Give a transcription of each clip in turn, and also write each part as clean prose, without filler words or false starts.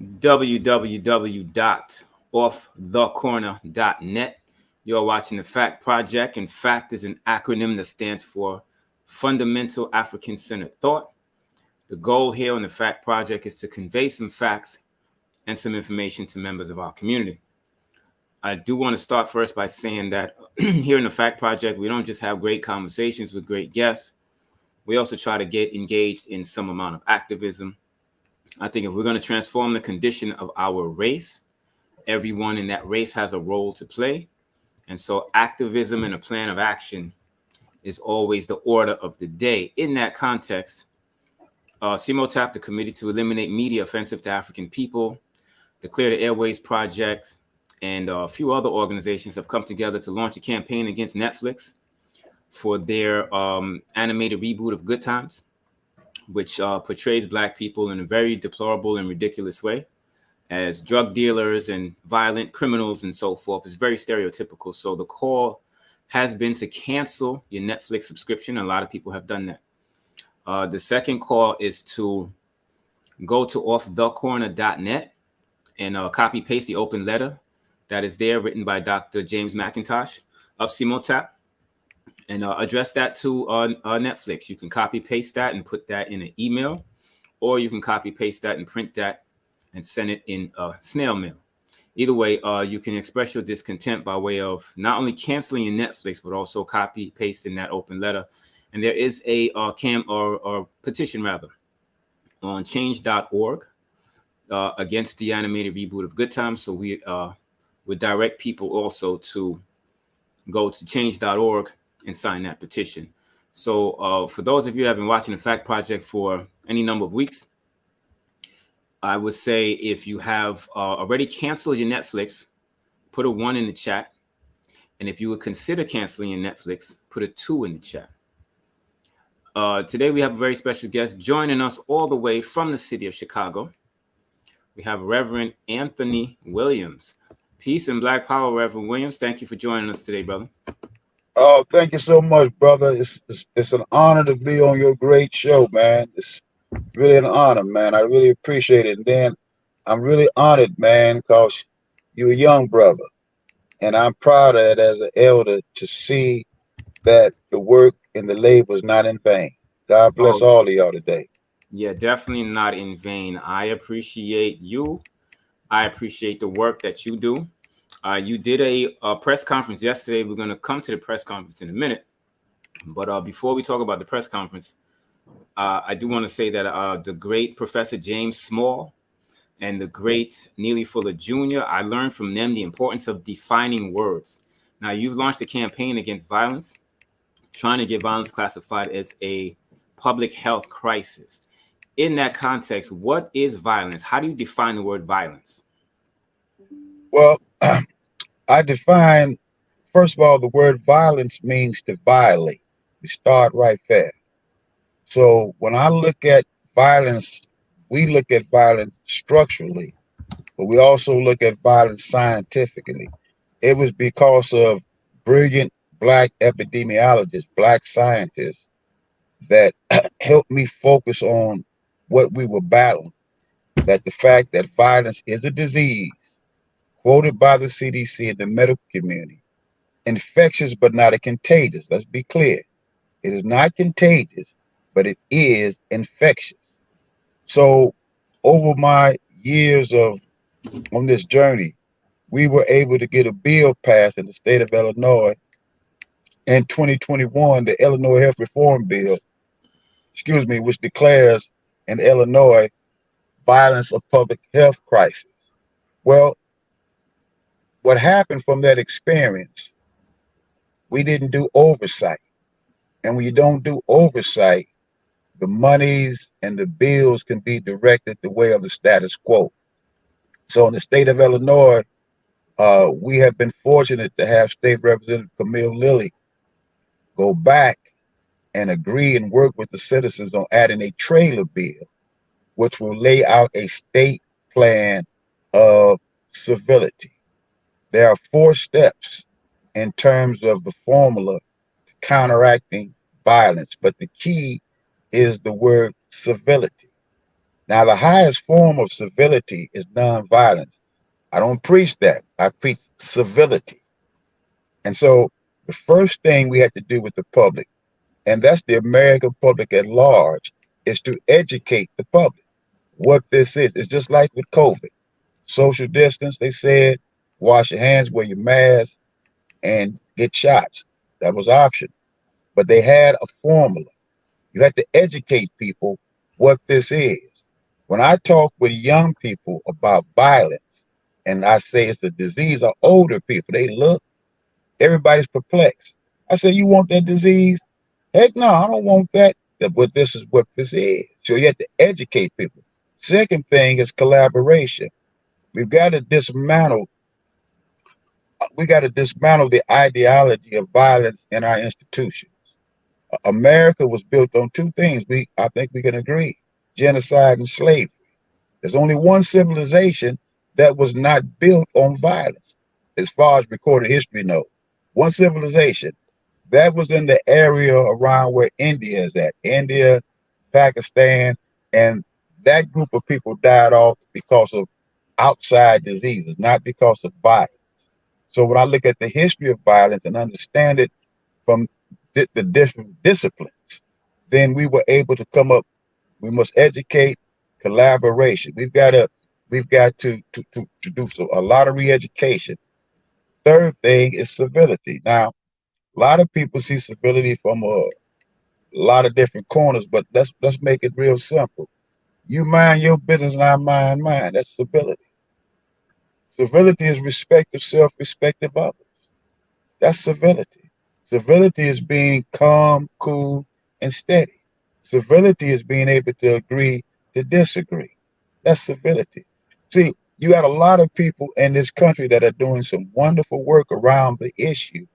www.offthecorner.net. You're watching the F.A.C.T Project, and F.A.C.T is an acronym that stands for Fundamental African Centered Thought. The goal here on the F.A.C.T Project is to convey some facts and some information to members of our community. I do want to start first by saying that here in the F.A.C.T Project, we don't just have great conversations with great guests. We also try to get engaged in some amount of activism. I think if we're going to transform the condition of our race, everyone in that race has a role to play. And so activism and a plan of action is always the order of the day. In that context, CMOTAP, the Committee to Eliminate Media Offensive to African People, the Clear the Airways Project, and a few other organizations have come together to launch a campaign against Netflix for their animated reboot of Good Times, which portrays Black people in a very deplorable and ridiculous way as drug dealers and violent criminals and so forth. It's very stereotypical. So the call has been to cancel your Netflix subscription. A lot of people have done that. The second call is to go to offthecorner.net and copy paste the open letter that is there, written by Dr. James McIntosh of CMOTAP, and address that to Netflix. You can copy paste that and put that in an email, or you can copy paste that and print that and send it in snail mail. Either way, you can express your discontent by way of not only canceling your Netflix, but also copy pasting that open letter. And there is a petition rather on change.org against the animated reboot of Good Times. So we would direct people also to go to change.org and sign that petition. So for those of you that have been watching the F.A.C.T Project for any number of weeks, I would say if you have already canceled your Netflix, put a 1 in the chat. And if you would consider canceling your Netflix, put a 2 in the chat. Today we have a very special guest joining us all the way from the city of Chicago. We have Reverend Anthony Williams. Peace and Black Power, Reverend Williams. Thank you for joining us today, brother. Oh, thank you so much, brother. It's an honor to be on your great show, man. It's really an honor, man. I really appreciate it. And then I'm really honored, man, because you're a young brother. And I'm proud of it as an elder to see that the work and the labor is not in vain. God bless Oh, all of y'all today. yeah, definitely not in vain. I appreciate you. I appreciate the work that you do. You did a press conference yesterday. We're going to come to the press conference in a minute. But before we talk about the press conference, I do want to say that the great Professor James Small and the great Neely Fuller Jr., I learned from them the importance of defining words. Now, you've launched a campaign against violence, trying to get violence classified as a public health crisis. In that context, what is violence? How do you define the word violence? Well, I define, first of all, the word violence means to violate. We start right there. So when I look at violence, we look at violence structurally, but we also look at violence scientifically. It was because of brilliant black epidemiologists, black scientists that helped me focus on what we were battling. That the fact that violence is a disease quoted by the CDC and the medical community, infectious but not a contagious. Let's be clear. It is not contagious, but it is infectious. So over my years of on this journey, we were able to get a bill passed in the state of Illinois in 2021, the Illinois Health Reform Bill, which declares in Illinois violence a public health crisis. Well, what happened from that experience, we didn't do oversight. And when you don't do oversight, the monies and the bills can be directed the way of the status quo. So in the state of Illinois, we have been fortunate to have State Representative Camille Lilly go back and agree and work with the citizens on adding a trailer bill, which will lay out a state plan of civility. There are 4 steps in terms of the formula to counteracting violence, but the key is the word civility. Now, the highest form of civility is nonviolence. I don't preach that. I preach civility. And so the first thing we have to do with the public, and that's the American public at large, is to educate the public what this is. It's just like with COVID. Social distance, they said, wash your hands, wear your mask, and get shots. That was optional. But they had a formula. You have to educate people what this is. When I talk with young people about violence, and I say it's a disease of older people, they look, everybody's perplexed. I say, you want that disease? Heck no, I don't want that. But this is what this is. So you have to educate people. Second thing is collaboration. We've got to dismantle. We got to dismantle the ideology of violence in our institutions. America was built on two things. I think we can agree: genocide and slavery. There's only one civilization that was not built on violence, as far as recorded history knows. One civilization that was in the area around where India is at, India, Pakistan, and that group of people died off because of outside diseases, not because of violence. So when I look at the history of violence and understand it from the different disciplines, then we were able to come up. We must educate, collaboration. We've got to do so a lot of re-education. Third thing is civility. Now, a lot of people see civility from a lot of different corners, but let's make it real simple. You mind your business and I mind mine. That's civility. Civility is respect of self, respect of others. That's civility. Civility is being calm, cool, and steady. Civility is being able to agree to disagree. That's civility. See, you got a lot of people in this country that are doing some wonderful work around the issue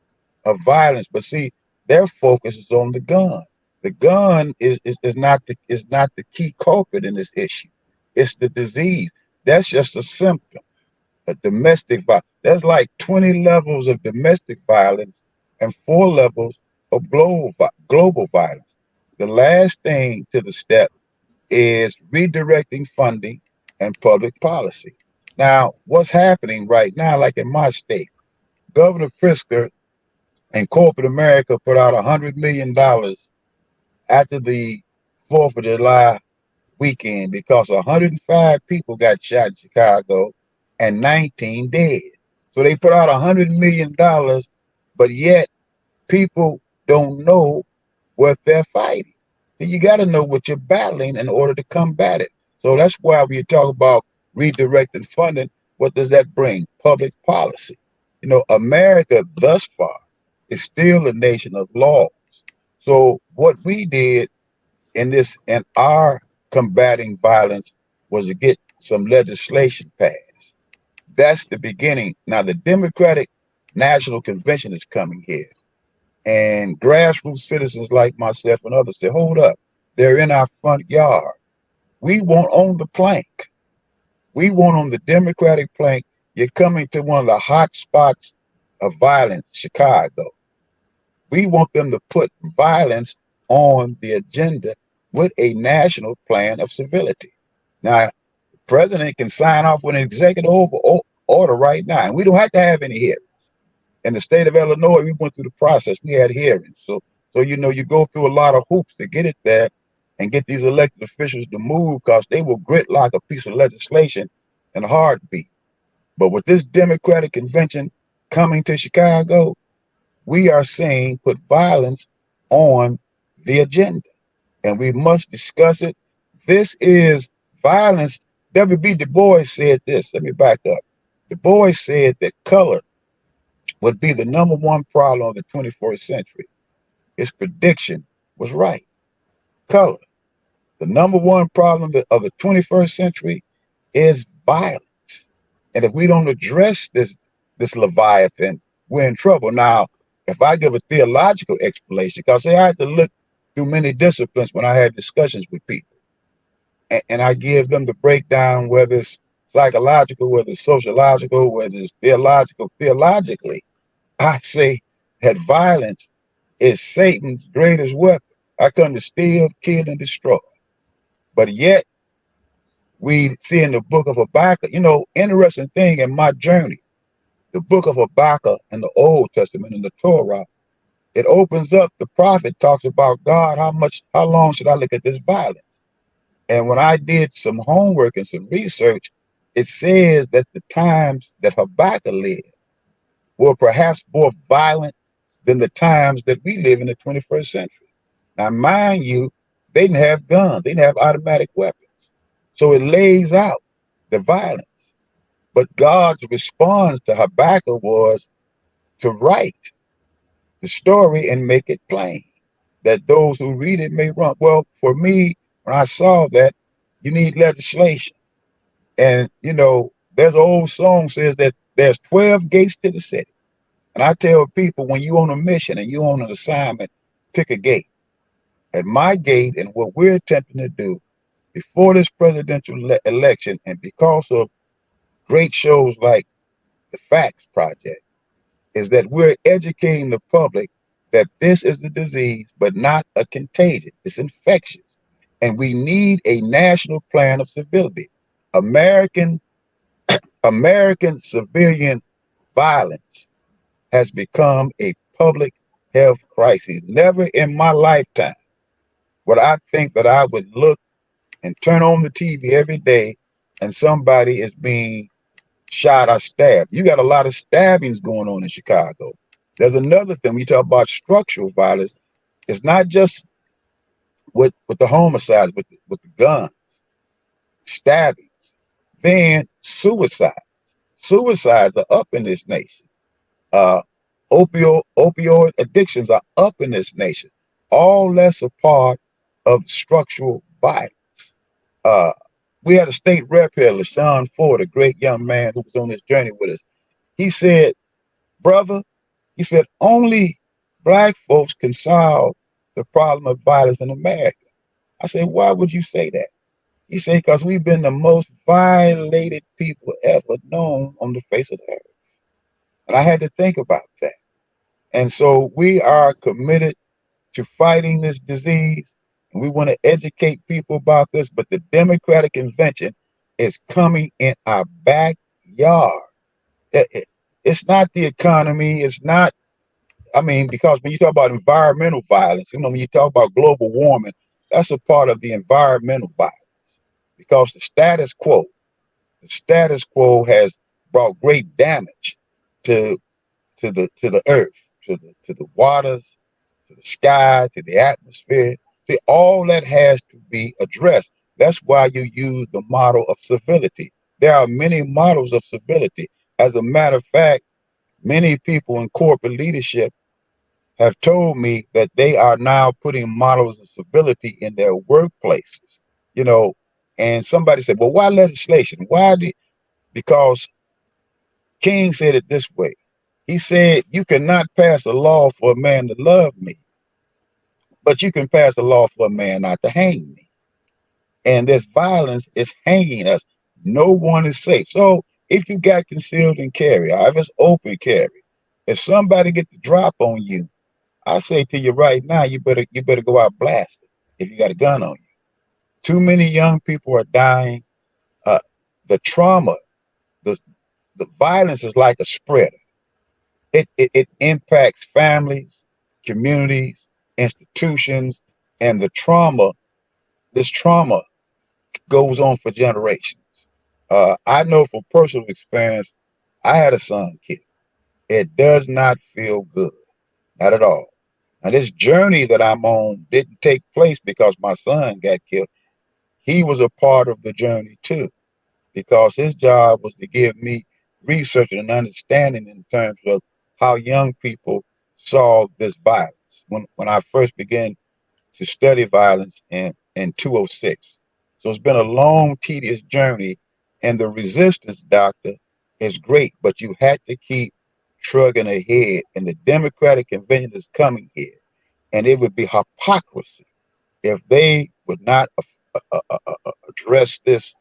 of violence, but see, their focus is on the gun. The gun is not the key culprit in this issue. It's the disease. That's just a symptom. A domestic violence. There's like 20 levels of domestic violence and 4 levels of global violence. The last thing to the step is redirecting funding and public policy. Now, what's happening right now, like in my state, Governor Pritzker and corporate America put out $100 million after the 4th of July weekend because 105 people got shot in Chicago and 19 dead. So they put out $100 million, but yet people don't know what they're fighting. So you got to know what you're battling in order to combat it. So that's why when you talk about redirecting funding, what does that bring? Public policy. America thus far is still a nation of laws. So what we did in our combating violence was to get some legislation passed. That's the beginning. Now the Democratic National Convention is coming here. And grassroots citizens like myself and others say, hold up, they're in our front yard. We want on the plank. We want on the Democratic plank. You're coming to one of the hot spots of violence, Chicago. We want them to put violence on the agenda with a national plan of civility. Now, the president can sign off with an executive order right now, and we don't have to have any hearings. In the state of Illinois, we went through the process. We had hearings. So you go through a lot of hoops to get it there and get these elected officials to move because they will gridlock a piece of legislation in a heartbeat. But with this Democratic convention coming to Chicago, we are saying put violence on the agenda, and we must discuss it. This is violence. W.B. Du Bois said this. Let me back up. Du Bois said that color would be the number one problem of the 21st century. His prediction was right. Color. The number one problem of the 21st century is violence. And if we don't address this Leviathan, we're in trouble. Now, if I give a theological explanation, because I had to look through many disciplines when I had discussions with people, and I give them the breakdown, whether it's psychological, whether it's sociological, whether it's theological. Theologically, I say that violence is Satan's greatest weapon. I come to steal, kill, and destroy. But yet, we see in the book of Habakkuk, interesting thing in my journey, the book of Habakkuk in the Old Testament in the Torah, it opens up, the prophet talks about God, how long should I look at this violence? And when I did some homework and some research, it says that the times that Habakkuk lived were perhaps more violent than the times that we live in the 21st century. Now, mind you, they didn't have guns, they didn't have automatic weapons. So it lays out the violence. But God's response to Habakkuk was to write the story and make it plain that those who read it may run. Well, for me, when I saw that, you need legislation. And, there's an old song says that there's 12 gates to the city. And I tell people when you're on a mission and you're on an assignment, pick a gate. At my gate and what we're attempting to do before this presidential election, and because of great shows like the F.A.C.T Project, is that we're educating the public that this is a disease, but not a contagion. It's infectious. And we need a national plan of civility. American American civilian violence has become a public health crisis. Never in my lifetime would I think that I would look and turn on the TV every day and somebody is being shot or stabbed. You got a lot of stabbings going on in Chicago. There's another thing. We talk about structural violence. It's not just with the homicides, with the guns, stabbings, then suicide. Suicides are up in this nation. Uh, opioid addictions are up in this nation. All that's a part of structural violence. Uh, we had a state rep here, LaShawn Ford, a great young man who was on this journey with us. He said, brother, he said, only black folks can solve the problem of violence in America. I said, why would you say that? He said, because we've been the most violated people ever known on the face of the earth. And I had to think about that. And so we are committed to fighting this disease. And we want to educate people about this, but the Democratic convention is coming in our backyard. It's not the economy. It's not, because when you talk about environmental violence, when you talk about global warming, that's a part of the environmental violence. Because the status quo has brought great damage to the earth, to the waters, to the sky, to the atmosphere. See, all that has to be addressed. That's why you use the model of civility. There are many models of civility. As a matter of fact, many people in corporate leadership have told me that they are now putting models of civility in their workplaces. You know, and somebody said, "Well, why legislation? Because King said it this way. He said, you cannot pass a law for a man to love me, but you can pass a law for a man not to hang me. And this violence is hanging us. No one is safe. So if you got concealed and carry, or if it's open carry, if somebody get the drop on you, I say to you right now, you better go out blasted if you got a gun on you. Too many young people are dying. Uh, the trauma, the the violence is like a spreader. It impacts families, communities, institutions, and this trauma goes on for generations. I know from personal experience, I had a son killed. It does not feel good, not at all. Now, this journey that I'm on didn't take place because my son got killed. He was a part of the journey too, because his job was to give me research and understanding in terms of how young people saw this violence. When I first began to study violence in 206. So it's been a long, tedious journey, and the resistance, doctor, is great, but you had to keep trugging ahead. And the Democratic convention is coming here, and it would be hypocrisy if they would not address this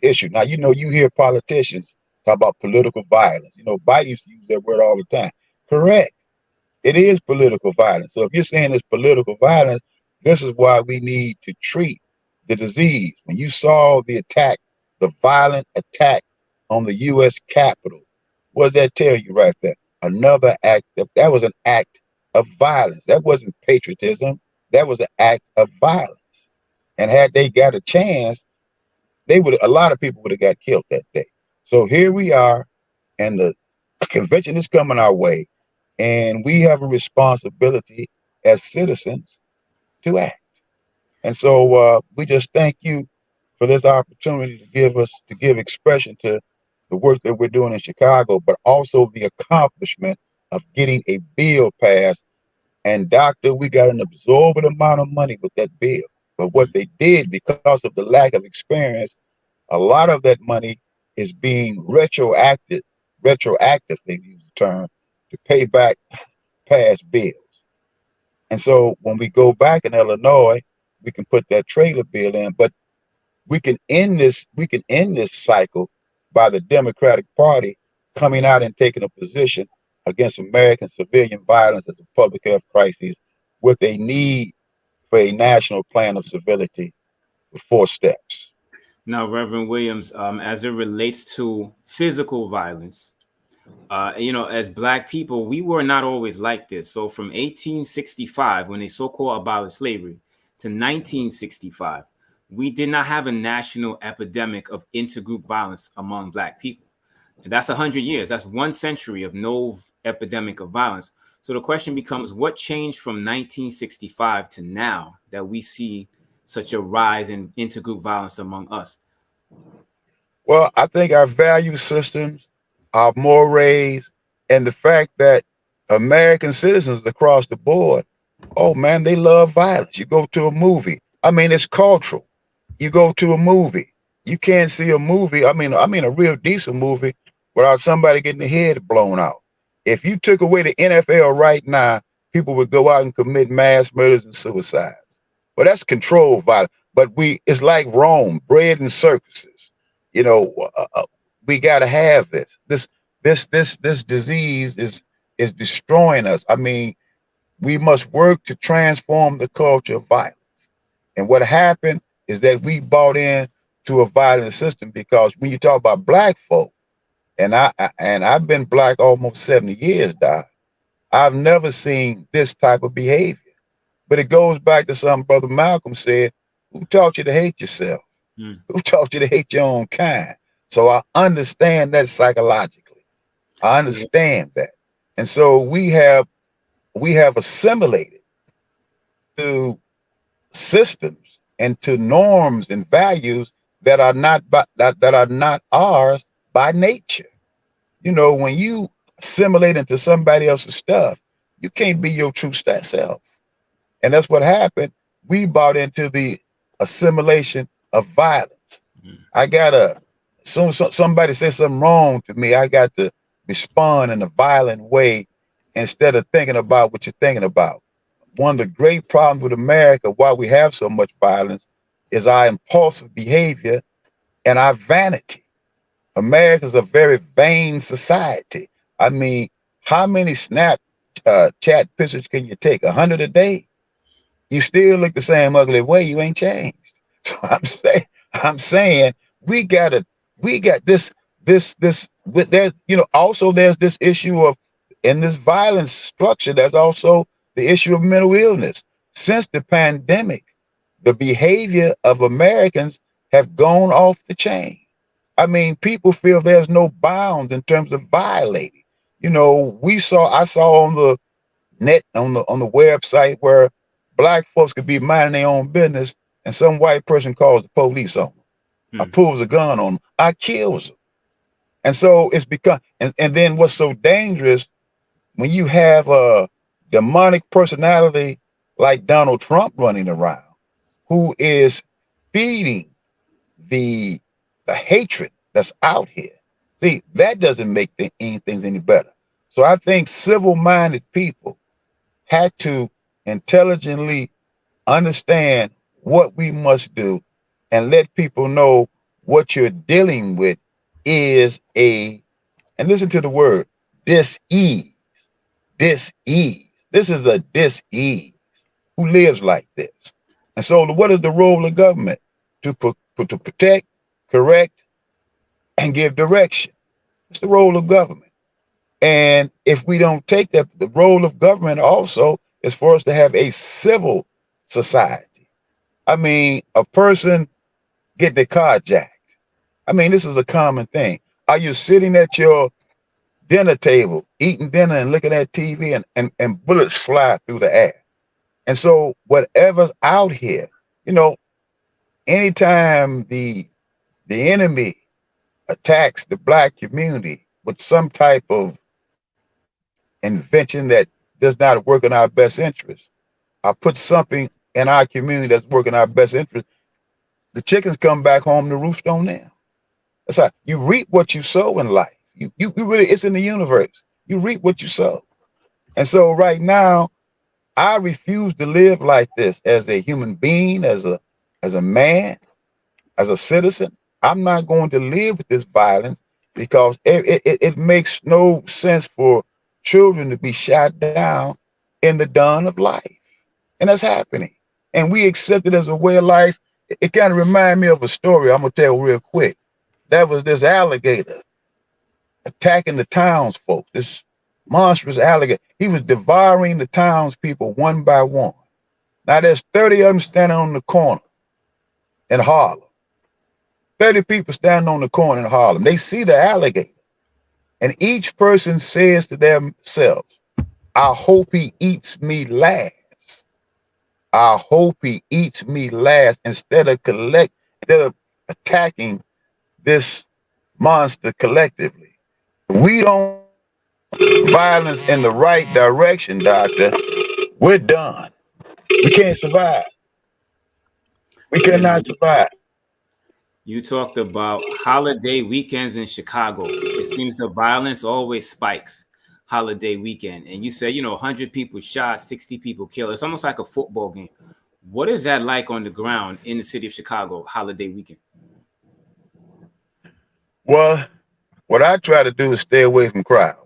issue. Now, you hear politicians talk about political violence. Biden used to use that word all the time. Correct. It is political violence. So if you're saying it's political violence, this is why we need to treat the disease. When you saw the attack the violent attack on the U.S. Capitol. What does that tell you right there? Another act that was an act of violence. That wasn't patriotism. That was an act of violence. And had they got a chance, they would a lot of people would have got killed that day. So here we are, and the convention is coming our way, and we have a responsibility as citizens to act. And so we just thank you for this opportunity to give expression to the work that we're doing in Chicago, but also the accomplishment of getting a bill passed. And doctor, we got an absorbent amount of money with that bill. But what they did, because of the lack of experience, a lot of that money is being retroactive, they use the term, to pay back past bills. And so when we go back in Illinois, we can put that trailer bill in, but we can end this cycle by the Democratic Party coming out and taking a position against American civilian violence as a public health crisis with a need for a national plan of civility with 4 steps. Now, Reverend Williams, as it relates to physical violence, as Black people, we were not always like this. So from 1865, when they so-called abolished slavery, to 1965, we did not have a national epidemic of intergroup violence among Black people. And that's 100 years. That's 1 century of no epidemic of violence. So the question becomes, what changed from 1965 to now that we see such a rise in intergroup violence among us? Well, I think our value systems, our mores, and the fact that American citizens across the board, oh man, they love violence. You go to a movie. I mean, it's cultural. You go to a movie. You can't see a movie. I mean a real decent movie without somebody getting their head blown out. If you took away the NFL right now, people would go out and commit mass murders and suicides. Well, that's controlled violence. But it's like Rome, bread and circuses. You know, we got to have this. This disease is destroying us. I mean, we must work to transform the culture of violence. And what happened is that we bought in to a violent system because when you talk about Black folk, and I've been Black almost 70 years, Doc, I've never seen this type of behavior. But it goes back to something Brother Malcolm said: who taught you to hate yourself? Mm. Who taught you to hate your own kind? So I understand that psychologically. I understand that. And so we have assimilated to systems and to norms and values that are that are not ours by nature. You know, when you assimilate into somebody else's stuff, you can't be your true self. And that's what happened. We bought into the assimilation of violence. Mm. I gotta, soon somebody says something wrong to me, I got to respond in a violent way instead of thinking about what you're thinking about. One of the great problems with America, why we have so much violence, is our impulsive behavior and our vanity. America's a very vain society. I mean, how many snap chat pictures can you take? 100 a day? You still look the same ugly way. You ain't changed. So I'm saying we got this with there, also there's this issue of in this violence structure, there's also the issue of mental illness. Since the pandemic, the behavior of Americans have gone off the chain. I mean, people feel there's no bounds in terms of violating. I saw on the net on the website where Black folks could be minding their own business, and some white person calls the police on them. I Mm. pulls a gun on them. I kills them. And so it's become, and then what's so dangerous when you have a demonic personality like Donald Trump running around, who is feeding the the hatred that's out here. See, that doesn't make things any better. So I think civil-minded people had to intelligently understand what we must do and let people know what you're dealing with is and listen to the word, dis-ease. Dis-ease. This is a dis-ease. Who lives like this? And so what is the role of government? To protect, correct, and give direction. It's the role of government. And if we don't take that, the role of government also is for us to have a civil society. I mean, a person get their car jacked. I mean, this is a common thing. Are you sitting at your dinner table, eating dinner and looking at TV and bullets fly through the air? And so whatever's out here, you know, anytime the enemy attacks the black community with some type of invention that does not work in our best interest, I put something in our community that's working our best interest, the chickens come back home to roost on them. That's how you reap what you sow in life. You really, it's in the universe. You reap what you sow. And so right now, I refuse to live like this as a human being, as a man, as a citizen. I'm not going to live with this violence because it makes no sense for children to be shot down in the dawn of life. And that's happening. And we accept it as a way of life. It kind of reminds me of a story I'm going to tell real quick. That was this alligator attacking the townsfolk, this monstrous alligator. He was devouring the townspeople one by one. Now there's 30 of them standing on the corner in Harlem. 30 people standing on the corner in Harlem. They see the alligator. And each person says to themselves, I hope he eats me last. I hope he eats me last instead of attacking this monster collectively. We don't violence in the right direction, doctor. We're done. We can't survive. We You know, cannot survive. you talked about holiday weekends in Chicago. It seems the violence always spikes holiday weekend. And you said, 100 people shot, 60 people killed. It's almost like a football game. What is that like on the ground in the city of Chicago holiday weekend? Well, what I try to do is stay away from crowds.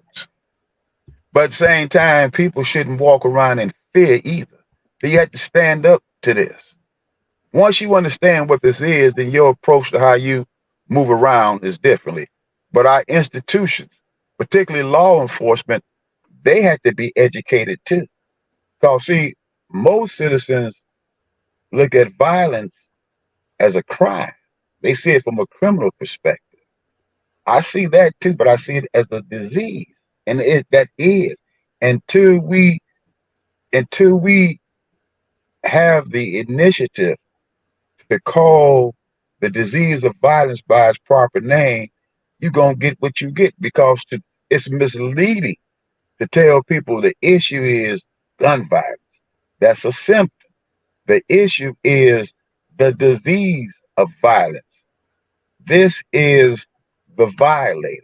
But at the same time, people shouldn't walk around in fear either. So you have to stand up to this. Once you understand what this is, then your approach to how you move around is differently. But our institutions, particularly law enforcement, they have to be educated too. Because see, most citizens look at violence as a crime. They see it from a criminal perspective. I see that too, but I see it as a disease. And that is until we have the initiative to call the disease of violence by its proper name, you're gonna get what you get because it's misleading to tell people the issue is gun violence. That's a symptom. The issue is the disease of violence. This is the violator.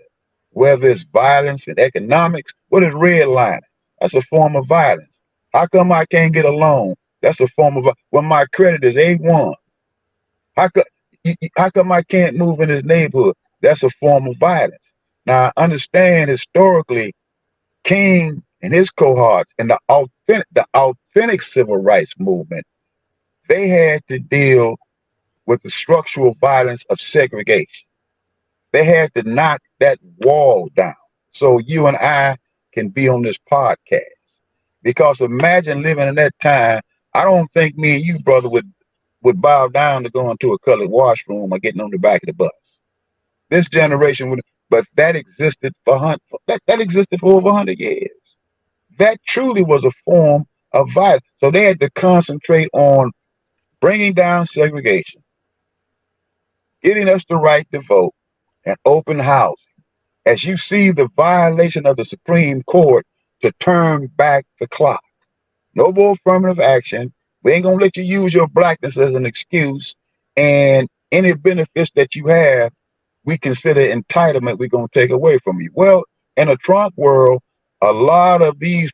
Whether it's violence in economics, what is redlining? That's a form of violence. How come I can't get a loan? That's a form of when my credit is A1. How come how come I can't move in this neighborhood? That's a form of violence. Now I understand historically King and his cohorts and the authentic civil rights movement, they had to deal with the structural violence of segregation. They had to knock that wall down so you and I can be on this podcast. Because imagine living in that time. I don't think me and you, brother, would bow down to going to a colored washroom or getting on the back of the bus. This generation would, but that existed that existed for over 100 years. That truly was a form of violence. So they had to concentrate on bringing down segregation, getting us the right to vote, and open housing. As you see the violation of the Supreme Court to turn back the clock. No more affirmative action. We ain't gonna let you use your blackness as an excuse. And any benefits that you have, we consider entitlement. We're gonna take away from you. Well, in a Trump world, a lot of these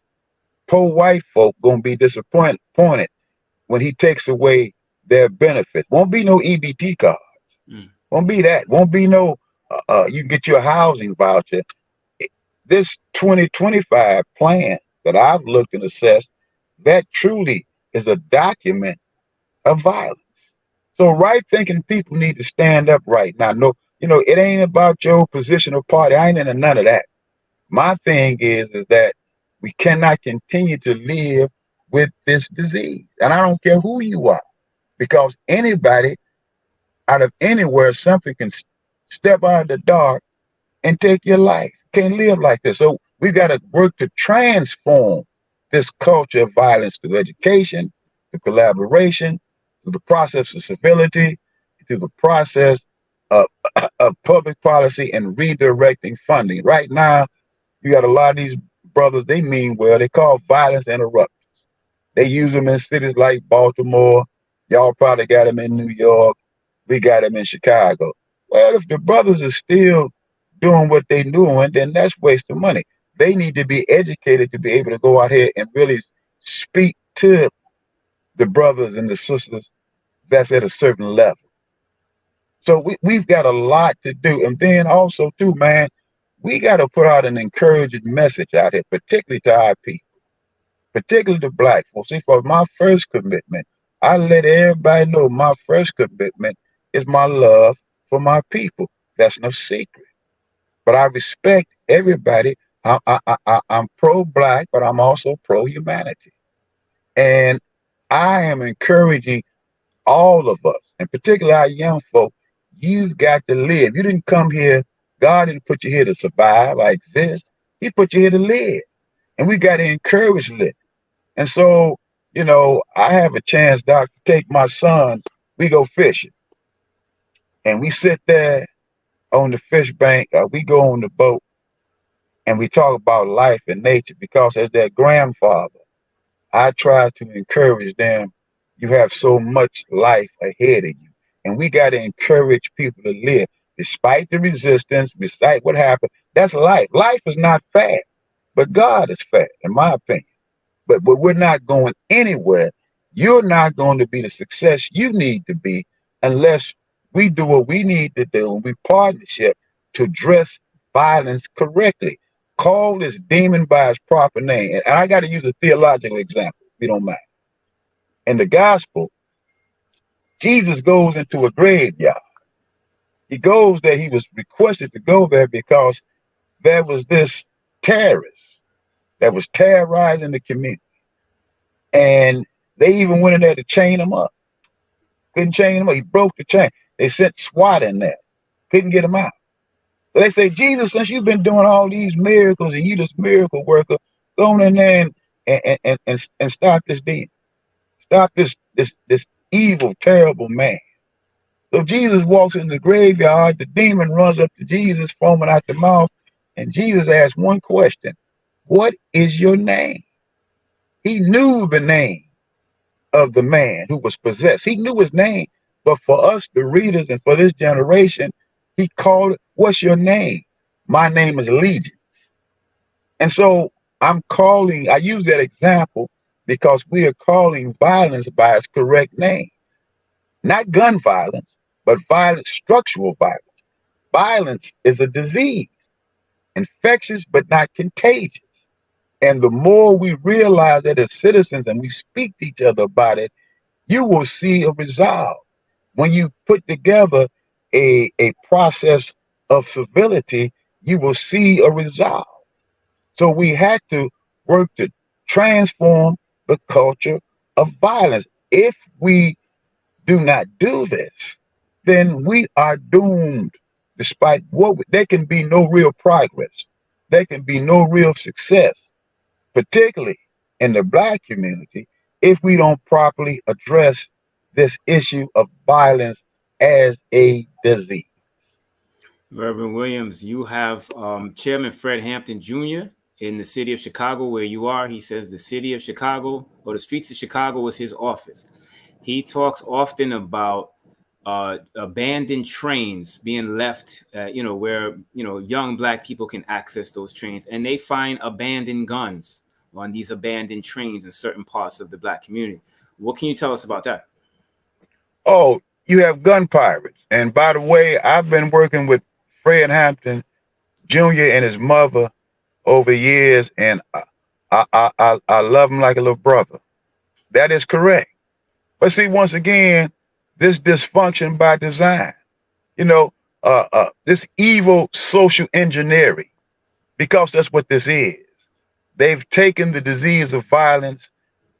poor white folk gonna be disappointed when he takes away their benefits. Won't be no EBT cards. Won't be that. Won't be no. You get your housing voucher. This 2025 plan that I've looked and assessed, that truly is a document of violence. So right thinking people need to stand up right now. No, It ain't about your position or party. I ain't into none of that. My thing is that we cannot continue to live with this disease. And I don't care who you are, because anybody out of anywhere, something can step out of the dark and take your life. Can't live like this. So we've got to work to transform this culture of violence through education, through collaboration, through the process of civility, through the process of, of public policy and redirecting funding. Right now, you got a lot of these brothers, they mean well. They call violence interrupters. They use them in cities like Baltimore. Y'all probably got them in New York. We got them in Chicago. Well, if the brothers are still doing what they're doing, then that's waste of money. They need to be educated to be able to go out here and really speak to the brothers and the sisters that's at a certain level. So we've got a lot to do. And then also, too, man, we got to put out an encouraging message out here, particularly to our people, particularly to black folks. See, for my first commitment, I let everybody know my first commitment is my love for my people. That's no secret. But I respect everybody. I'm pro-black, but I'm also pro-humanity. And I am encouraging all of us, and particularly our young folk, you've got to live. You didn't come here, God didn't put you here to survive or exist. He put you here to live. And we got to encourage living. And so, I have a chance, Doc, to take my sons. We go fishing. And we sit there on the fish bank. We go on the boat and we talk about life and nature, because as their grandfather, I try to encourage them. You have so much life ahead of you. And we got to encourage people to live despite the resistance, despite what happened. That's life. Life is not fair, but God is fair, in my opinion. But we're not going anywhere. You're not going to be the success you need to be unless we do what we need to do and we partnership to address violence correctly. Call this demon by its proper name. And I got to use a theological example, if you don't mind. In the gospel, Jesus goes into a graveyard. He goes there. He was requested to go there because there was this terrorist that was terrorizing the community. And they even went in there to chain him up. Couldn't chain him up. He broke the chain. They sent SWAT in there. Couldn't get him out. So they say, Jesus, since you've been doing all these miracles and you this miracle worker, go on in there and stop this demon. Stop this evil, terrible man. So Jesus walks in the graveyard. The demon runs up to Jesus, foaming out the mouth. And Jesus asks one question: what is your name? He knew the name of the man who was possessed. He knew his name. But for us, the readers, and for this generation, he called it, what's your name? My name is Legion. And so I use that example because we are calling violence by its correct name. Not gun violence, but violence, structural violence. Violence is a disease, infectious but not contagious. And the more we realize that as citizens and we speak to each other about it, you will see a resolve. When you put together a process of civility, you will see a resolve. So we had to work to transform the culture of violence. If we do not do this, then we are doomed. Despite there can be no real progress, there can be no real success, particularly in the black community, if we don't properly address this issue of violence as a disease. Reverend Williams, you have Chairman Fred Hampton Jr. in the city of Chicago, where you are. He says the city of Chicago, or the streets of Chicago, is his office. He talks often about abandoned trains being left, where young black people can access those trains, and they find abandoned guns on these abandoned trains in certain parts of the black community. What can you tell us about that? Oh, you have gun pirates. And by the way, I've been working with Fred Hampton Jr. and his mother over years, and I love him like a little brother. That is correct. But see, once again, this dysfunction by design. You know, this evil social engineering, because that's what this is. They've taken the disease of violence,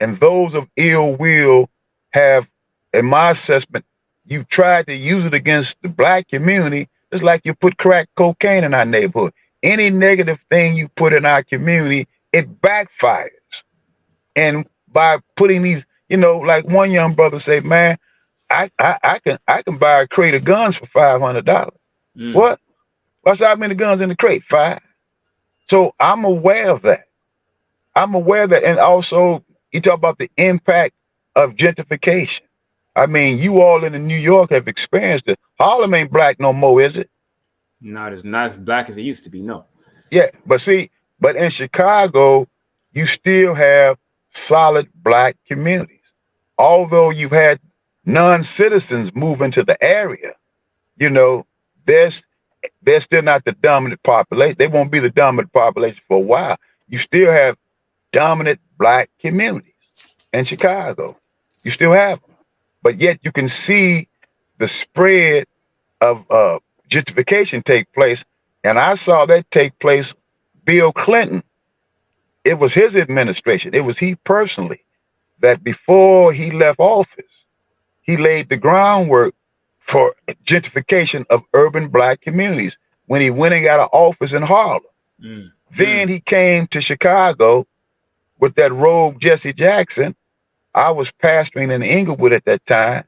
and those of ill will have, in my assessment, you've tried to use it against the black community. It's like you put crack cocaine in our neighborhood. Any negative thing you put in our community, it backfires. And by putting these, like one young brother said, man, I can buy a crate of guns for $500. Mm. What? What's how many guns in the crate? 5. So I'm aware of that. I'm aware of that, and also you talk about the impact of gentrification. I mean, you all in New York have experienced it. Harlem ain't black no more, is it? Not as black as it used to be. No. Yeah, but in Chicago, you still have solid black communities. Although you've had non-citizens move into the area, you know, there's they're still not the dominant population. They won't be the dominant population for a while. You still have dominant black communities in Chicago. You still have them. But yet you can see the spread of gentrification take place. And I saw that take place. Bill Clinton, it was his administration. It was he personally that before he left office, he laid the groundwork for gentrification of urban black communities when he went and got an office in Harlem. Mm. Then he came to Chicago with that rogue Jesse Jackson. I was pastoring in Inglewood at that time,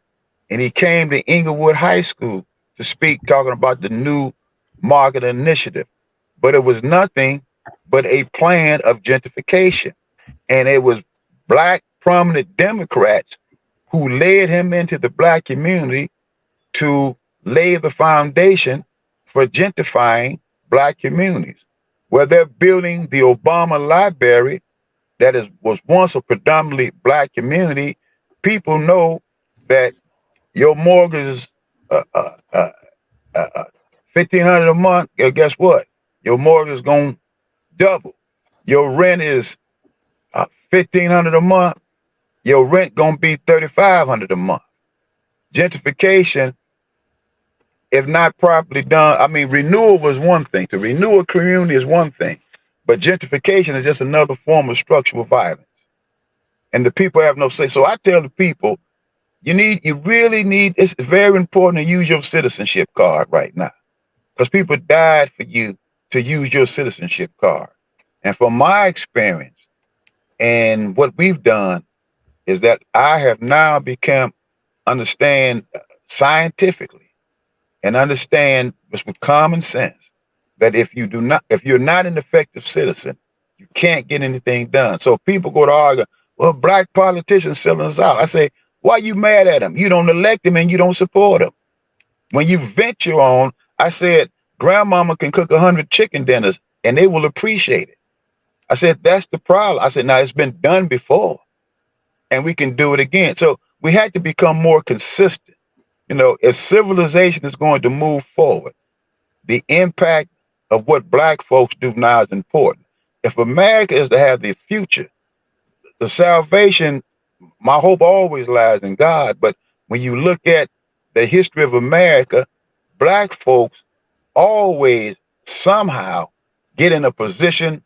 and he came to Inglewood High School to speak, talking about the new market initiative. But it was nothing but a plan of gentrification. And it was black prominent Democrats who led him into the black community to lay the foundation for gentrifying black communities. Where they're building the Obama Library, that was once a predominantly black community, people know that your mortgage is $1,500 a month. Guess what? Your mortgage is going to double. Your rent is $1,500 a month. Your rent going to be $3,500 a month. Gentrification, if not properly done, I mean, renewal is one thing. To renew a community is one thing. But gentrification is just another form of structural violence. And the people have no say. So I tell the people, you really need, it's very important to use your citizenship card right now. Because people died for you to use your citizenship card. And from my experience and what we've done is that I have now become, understand scientifically and understand with common sense that if you're not an effective citizen, you can't get anything done. So people go to argue, well, black politicians selling us out. I say, why are you mad at them? You don't elect them and you don't support them. When you venture on, I said, grandmama can cook 100 chicken dinners and they will appreciate it. I said, that's the problem. I said, now it's been done before and we can do it again. So we had to become more consistent. If civilization is going to move forward, the impact of what black folks do now is important. If America is to have the future, the salvation, my hope always lies in God. But when you look at the history of America, black folks always somehow get in a position,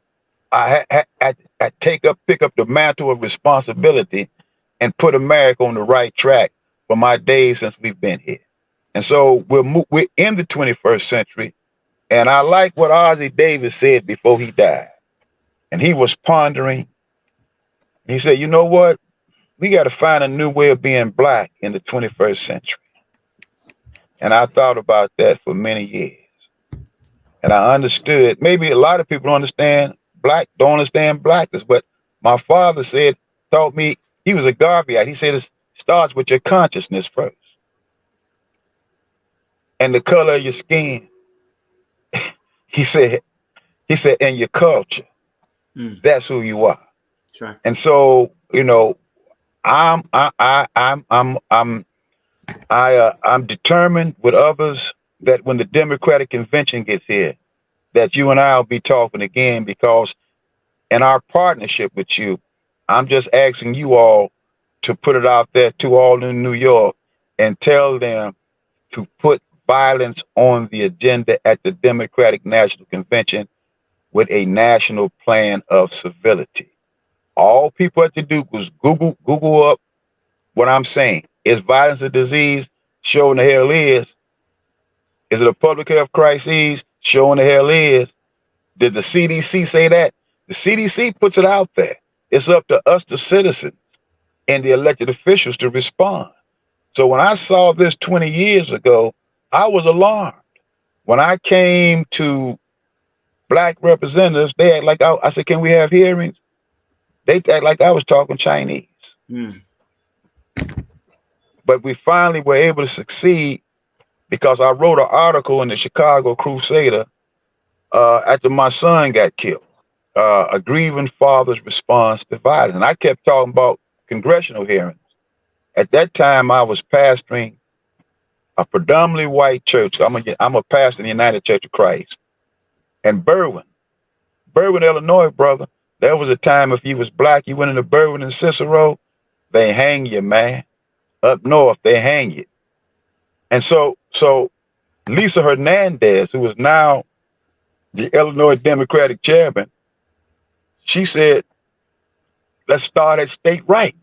I pick up the mantle of responsibility and put America on the right track for my days since we've been here. And so we're in the 21st century. And I like what Ozzie Davis said before he died. And he was pondering. He said, you know what? We got to find a new way of being black in the 21st century. And I thought about that for many years. And I understood, maybe a lot of people don't understand blackness, but my father taught me, he was a Garveyite. He said it starts with your consciousness first. And the color of your skin. He said, and your culture. That's who you are. Sure. And so, I'm determined with others that when the Democratic Convention gets here, that you and I will be talking again, because in our partnership with you, I'm just asking you all to put it out there to all in New York and tell them to put violence on the agenda at the Democratic National Convention with a national plan of civility. All people have to do was Google up what I'm saying. Is violence a disease? Sure in the hell is. Is it a public health crisis? Sure in the hell is. Did the CDC say that? The CDC puts it out there. It's up to us, the citizens, and the elected officials to respond. So when I saw this 20 years ago, I was alarmed. When I came to black representatives, they act like I said, can we have hearings? They act like I was talking Chinese. Mm. But we finally were able to succeed because I wrote an article in the Chicago Crusader after my son got killed. A grieving father's response to violence. And I kept talking about congressional hearings. At that time, I was pastoring a predominantly white church. I'm a pastor in the United Church of Christ. And Berwyn, Illinois, brother, there was a time if you was black, you went into Berwyn and Cicero, they hang you, man. Up north, they hang you. And so Lisa Hernandez, who is now the Illinois Democratic chairman, she said, let's start at state rights.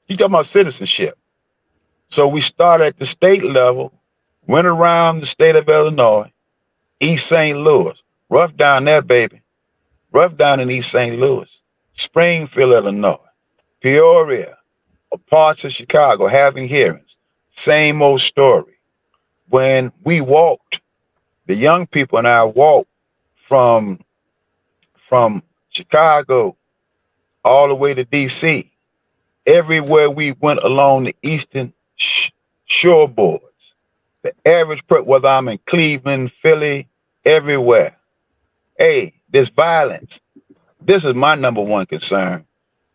She's talking about citizenship. So we started at the state level, went around the state of Illinois, East St. Louis, rough down there, baby. Rough down in East St. Louis, Springfield, Illinois, Peoria, parts of Chicago, having hearings. Same old story. When we walked, the young people and I walked from Chicago all the way to D.C. Everywhere we went along the eastern shoreboards, the average person, whether I'm in Cleveland, Philly, everywhere. Hey, this violence, this is my number one concern.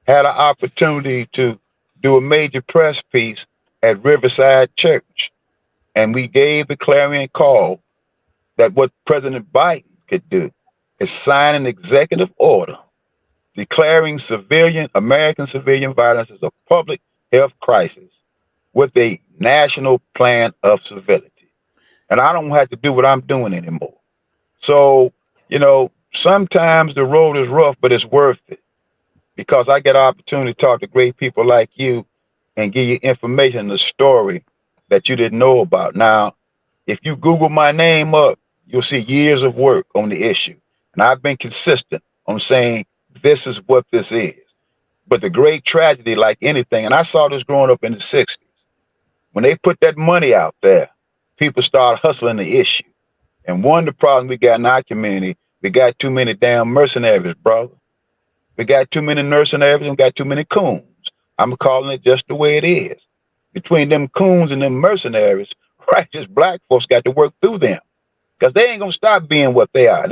Had an opportunity to do a major press piece at Riverside Church, and we gave the clarion call that what President Biden could do is sign an executive order declaring American civilian violence as a public health crisis with a national plan of civility. And I don't have to do what I'm doing anymore. So, sometimes the road is rough, but it's worth it because I get an opportunity to talk to great people like you and give you information, the story that you didn't know about. Now, if you Google my name up, you'll see years of work on the issue. And I've been consistent on saying this is what this is. But the great tragedy, like anything, and I saw this growing up in the 60s, when they put that money out there, people start hustling the issue. And one of the problems we got in our community, we got too many damn mercenaries, brother. We got too many mercenaries and we got too many coons. I'm calling it just the way it is. Between them coons and them mercenaries, righteous black folks got to work through them. Because they ain't going to stop being what they are.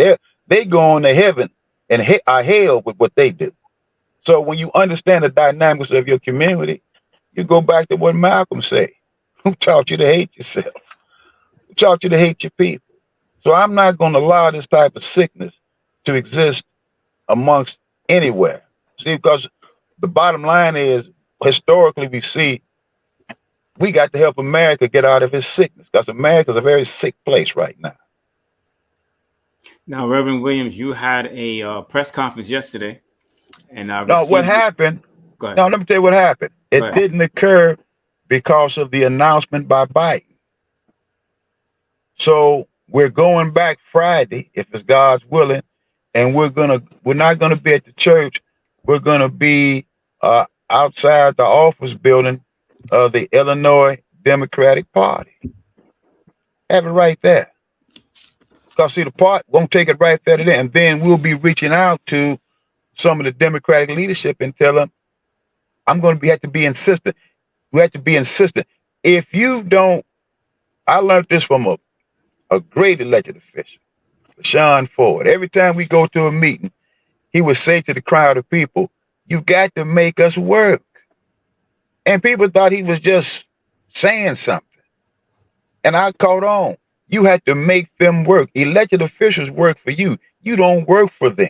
They going to heaven and are hell with what they do. So when you understand the dynamics of your community, you go back to what Malcolm said. Who taught you to hate yourself? Who taught you to hate your people? So I'm not going to allow this type of sickness to exist amongst anywhere. See, because the bottom line is, historically we see, we got to help America get out of its sickness because America is a very sick place right now. Now, Reverend Williams, you had a press conference yesterday, and what happened? Go ahead. Now, let me tell you what happened. It didn't occur because of the announcement by Biden. So we're going back Friday, if it's God's willing, and we're not gonna be at the church. We're gonna be outside the office building of the Illinois Democratic Party. Have it right there. Because see, the party won't take it right there to there, and then we'll be reaching out to some of the Democratic leadership and tell them, have to be insistent. We have to be insistent. If you don't, I learned this from a great elected official, Sean Ford. Every time we go to a meeting, he would say to the crowd of people, you got to make us work. And people thought he was just saying something. And I caught on. You had to make them work. Elected officials work for you. You don't work for them.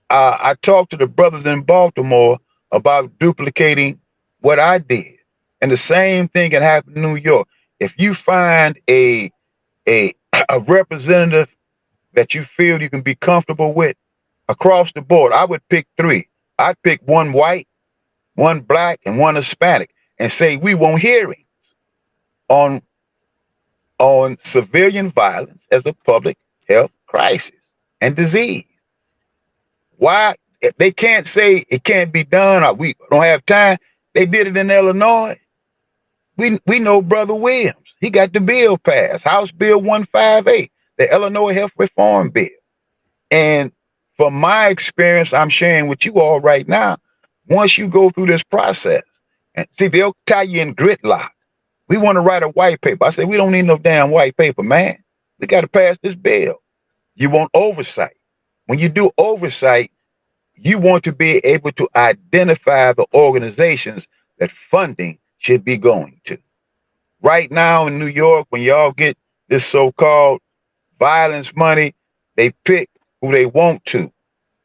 I talked to the brothers in Baltimore about duplicating what I did. And the same thing can happen in New York. If you find a a representative that you feel you can be comfortable with across the board, I would pick three. I'd pick one white, one black, and one Hispanic, and say we want hearings on civilian violence as a public health crisis and disease. Why? If they can't say it can't be done or we don't have time, they did it in Illinois. We know Brother Williams. He got the bill passed, House Bill 158, the Illinois Health Reform Bill. And from my experience, I'm sharing with you all right now, once you go through this process, and see, they'll tie you in gridlock. We want to write a white paper. I say, we don't need no damn white paper, man. We got to pass this bill. You want oversight. When you do oversight, you want to be able to identify the organizations that funding should be going to. Right now in New York, when y'all get this so-called violence money, they pick who they want to.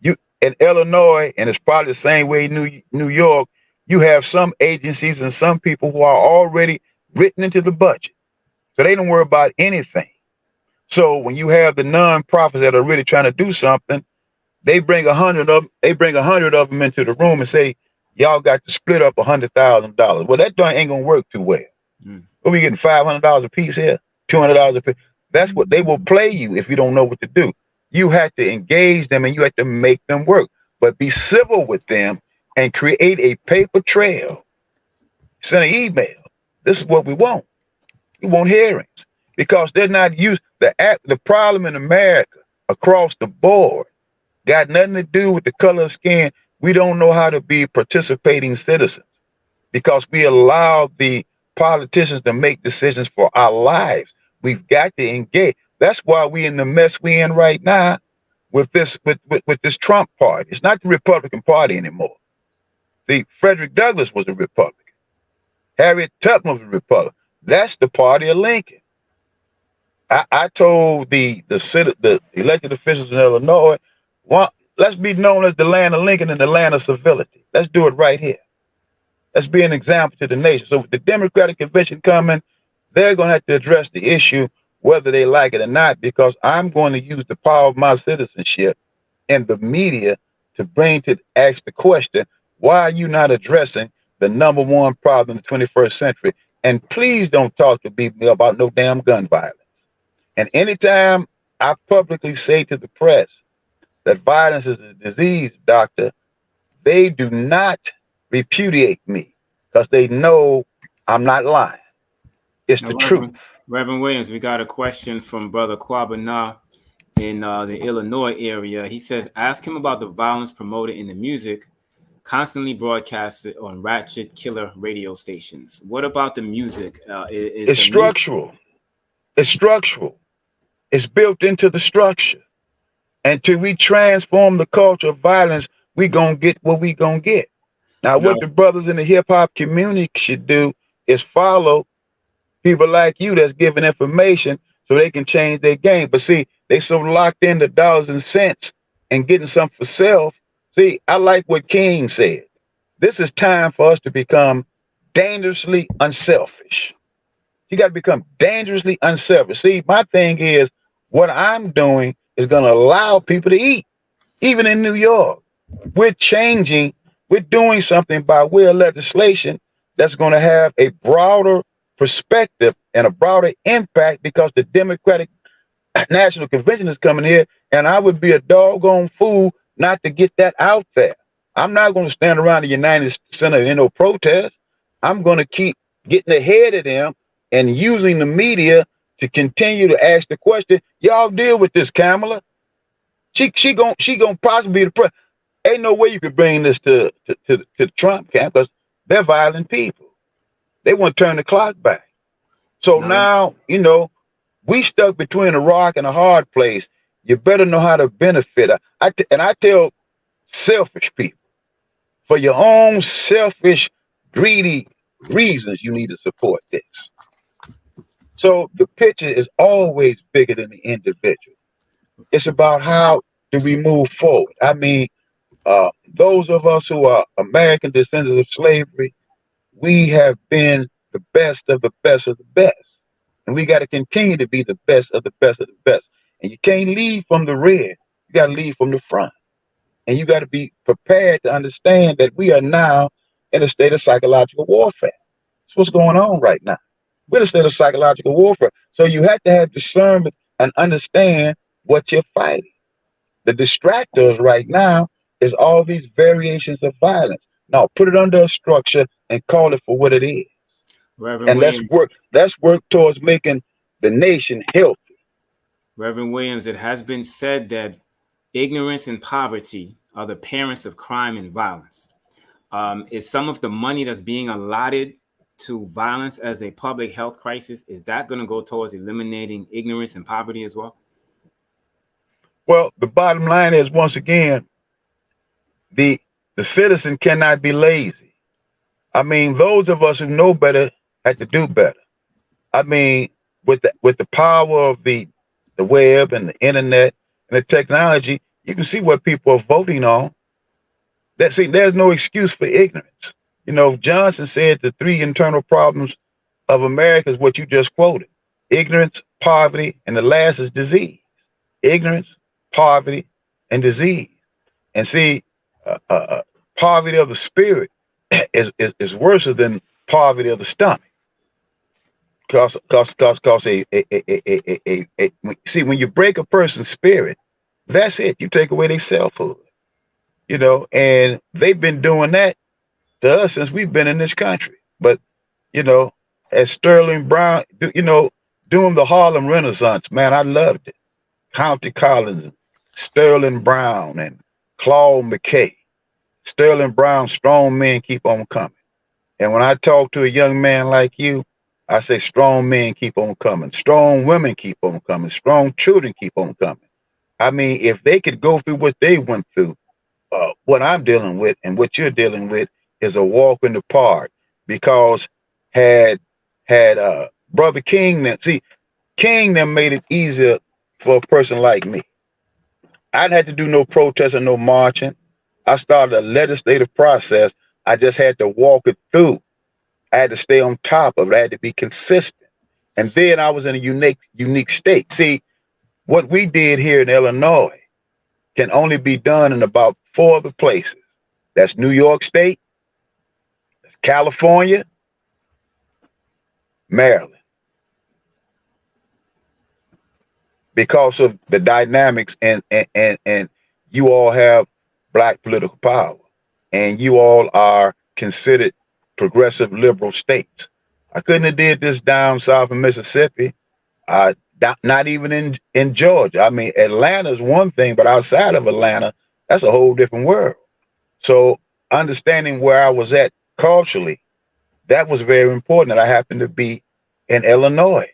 You in Illinois, and it's probably the same way in New York, you have some agencies and some people who are already written into the budget. So they don't worry about anything. So when you have the nonprofits that are really trying to do something, they bring 100 of them. They bring 100 of them into the room and say, "Y'all got to split up $100,000." Well, that ain't gonna work too well. What we getting $500 a piece here, $200 a piece? That's what they will play you if you don't know what to do. You have to engage them and you have to make them work, but be civil with them and create a paper trail. Send an email. This is what we want. We want hearings because they're not used. The problem in America across the board got nothing to do with the color of skin. We don't know how to be participating citizens because we allow the politicians to make decisions for our lives. We've got to engage. That's why we in the mess we in right now with this Trump party. It's not the Republican Party anymore. See, Frederick Douglass was a Republican. Harriet Tubman was a Republican. That's the party of Lincoln. I told the elected officials in Illinois, well, let's be known as the land of Lincoln and the land of civility. Let's do it right here. Let's be an example to the nation. So with the Democratic convention coming, they're going to have to address the issue whether they like it or not, because I'm going to use the power of my citizenship and the media to ask the question, why are you not addressing the number one problem in the 21st century? And please don't talk to me about no damn gun violence. And anytime I publicly say to the press that violence is a disease, doctor, they do not repudiate me because they know I'm not lying. It's the truth. Reverend Williams, we got a question from Brother Kwabena in the Illinois area. He says, ask him about the violence promoted in the music constantly broadcasted on ratchet killer radio stations. What about the music? It's structural. It's structural. It's built into the structure. Until we transform the culture of violence, we gonna get what we gonna get. Now, what the brothers in the hip hop community should do is follow people like you that's giving information so they can change their game. But see, they so locked into dollars and cents and getting something for self. See, I like what King said. This is time for us to become dangerously unselfish. You got to become dangerously unselfish. See, my thing is, what I'm doing is going to allow people to eat, even in New York. We're doing something by way of legislation that's going to have a broader perspective and a broader impact because the Democratic National Convention is coming here, and I would be a doggone fool not to get that out there. I'm not going to stand around the United Center in no protest. I'm going to keep getting ahead of them and using the media to continue to ask the question. Y'all deal with this, Kamala. She gonna possibly be the president. Ain't no way you could bring this to the Trump camp because they're violent people. They want to turn the clock back. So now, we stuck between a rock and a hard place. You better know how to benefit. I tell selfish people, for your own selfish, greedy reasons, you need to support this. So the picture is always bigger than the individual. It's about how do we move forward. I mean, those of us who are American descendants of slavery, we have been the best of the best of the best. And we got to continue to be the best of the best of the best. And you can't lead from the rear. You got to lead from the front. And you got to be prepared to understand that we are now in a state of psychological warfare. That's what's going on right now. We're in a state of psychological warfare. So you have to have discernment and understand what you're fighting. The distractors right now is all these variations of violence. Now put it under a structure and call it for what it is. Reverend And Williams, let's work towards making the nation healthy. Reverend Williams, it has been said that ignorance and poverty are the parents of crime and violence. Is some of the money that's being allotted to violence as a public health crisis, is that going to go towards eliminating ignorance and poverty as well? Well, the bottom line is, once again, the citizen cannot be lazy. I mean, those of us who know better have to do better. I mean, with the power of the web and the internet and the technology, you can see what people are voting on. There's no excuse for ignorance. You know, Johnson said the three internal problems of America is what you just quoted: ignorance, poverty, and the last is disease. Ignorance, poverty, and disease. And see, poverty of the spirit is worse than poverty of the stomach. Cause see, when you break a person's spirit, that's it. You take away their selfhood, you know, and they've been doing that to us since we've been in this country. But, you know, as Sterling Brown, you know, doing the Harlem Renaissance, man, I loved it. County Collins, Sterling Brown, and Claude McKay. Sterling Brown, strong men keep on coming. And when I talk to a young man like you, I say strong men keep on coming. Strong women keep on coming. Strong children keep on coming. I mean, if they could go through what they went through, what I'm dealing with and what you're dealing with is a walk in the park. Because had Brother King, see, King then made it easier for a person like me. I'd had to do no protest or no marching. I started a legislative process. I just had to walk it through. I had to stay on top of it. I had to be consistent. And then I was in a unique state. See, what we did here in Illinois can only be done in about 4 other places. That's New York State, that's California, Maryland. Because of the dynamics and you all have black political power and you all are considered progressive liberal states. I couldn't have did this down south in Mississippi, not even in Georgia. I mean, Atlanta's one thing, but outside of Atlanta, that's a whole different world. So understanding where I was at culturally, that was very important that I happened to be in Illinois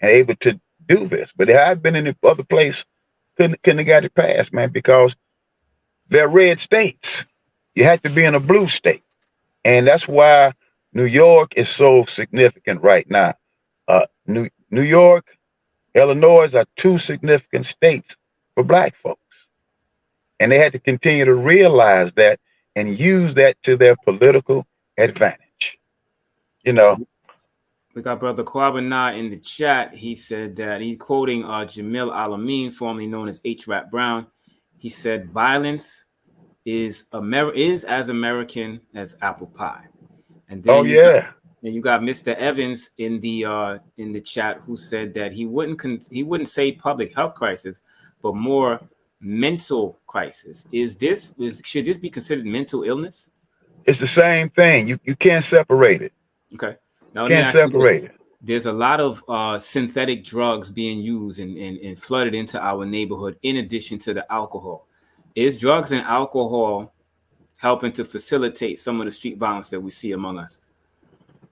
and able to do this. But if I'd been in the other place, couldn't have got it passed, man, because they're red states. You have to be in a blue state. And that's why New York is so significant right now. New York, Illinois are 2 significant states for black folks. And they had to continue to realize that and use that to their political advantage. You know. We got Brother Kwabena in the chat. He said that he's quoting Jamil Alameen, formerly known as H. Rap Brown. He said, violence is as American as apple pie. And then you got Mr. Evans in the chat who said that he wouldn't say public health crisis, but more mental crisis. Should this be considered mental illness? It's the same thing. You can't separate it. Okay. Now, can't separate it. There's a lot of synthetic drugs being used and flooded into our neighborhood in addition to the alcohol. Is drugs and alcohol helping to facilitate some of the street violence that we see among us?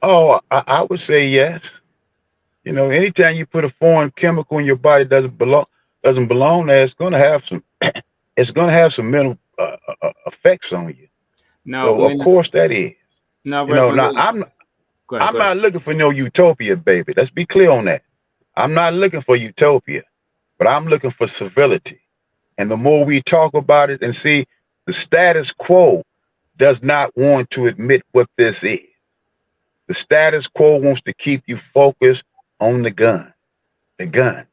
Oh, I would say yes. You know, anytime you put a foreign chemical in your body doesn't belong there, it's going to have some mental effects on you. Now, so of course that is. Now, I'm not looking for no utopia, baby. Let's be clear on that. I'm not looking for utopia, but I'm looking for civility. And the more we talk about it and see, the status quo does not want to admit what this is. The status quo wants to keep you focused on the gun. The gun.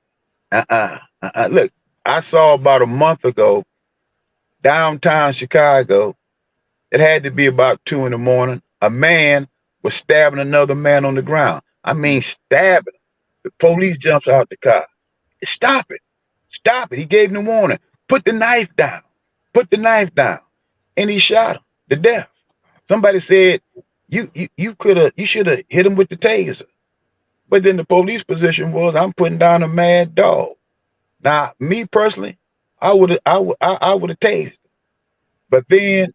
Look, I saw about a month ago downtown Chicago. It had to be about 2 in the morning. A man was stabbing another man on the ground. I mean, stabbing. The police jumps out the car. Stop it. Stop it. He gave him the warning. Put the knife down. Put the knife down. And he shot him to death. Somebody said, you should have hit him with the taser. But then the police position was, I'm putting down a mad dog. Now, me personally, I would have tased. But then,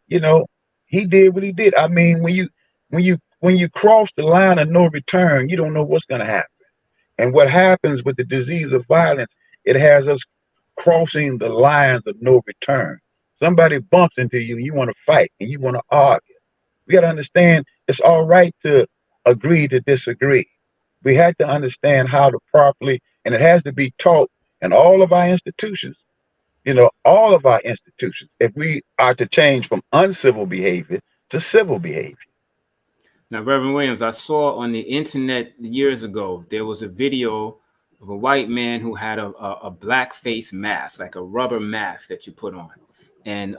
he did what he did. I mean, when you cross the line of no return, you don't know what's going to happen. And what happens with the disease of violence, it has us crossing the lines of no return. Somebody bumps into you and you want to fight and you want to argue. We got to understand it's all right to agree to disagree. We have to understand how to properly, and it has to be taught in all of our institutions, all of our institutions, if we are to change from uncivil behavior to civil behavior. Now, Reverend Williams, I saw on the internet years ago, there was a video of a white man who had a black face mask, like a rubber mask that you put on. And,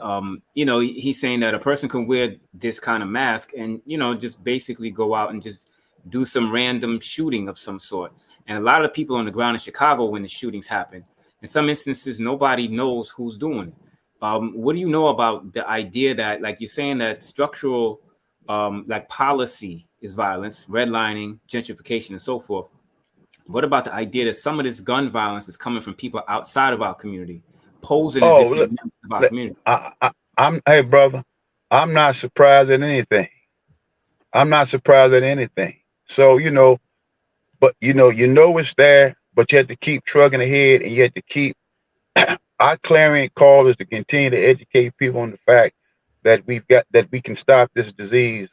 he's saying that a person can wear this kind of mask and, just basically go out and just do some random shooting of some sort. And a lot of the people on the ground in Chicago, when the shootings happen, in some instances, nobody knows who's doing it. What do you know about the idea that, like you're saying, that structural, like policy is violence, redlining, gentrification, and so forth? What about the idea that some of this gun violence is coming from people outside of our community, posing as if they're members of our community? Hey, brother, I'm not surprised at anything. I'm not surprised at anything. So, but it's there, but you have to keep trucking ahead, and you have to keep. Our clarion call is to continue to educate people on the fact that we can stop this disease.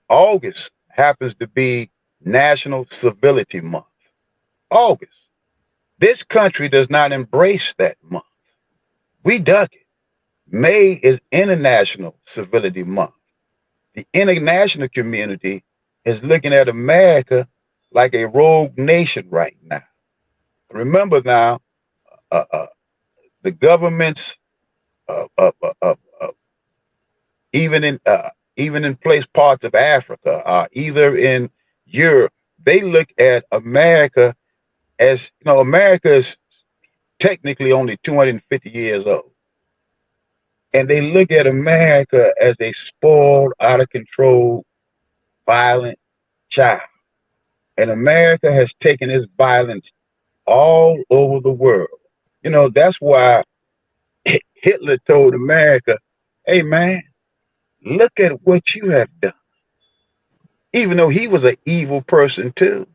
August happens to be National Civility Month. August. This country does not embrace that month. We duck it. May is International Civility Month. The international community is looking at America like a rogue nation right now. Remember now, the governments, even in place parts of Africa, either in Europe, they look at America as America is technically only 250 years old, and they look at America as a spoiled, out of control, violent child. And America has taken its violence all over the world. That's why Hitler told America, hey, man, look at what you have done. Even though he was an evil person, too.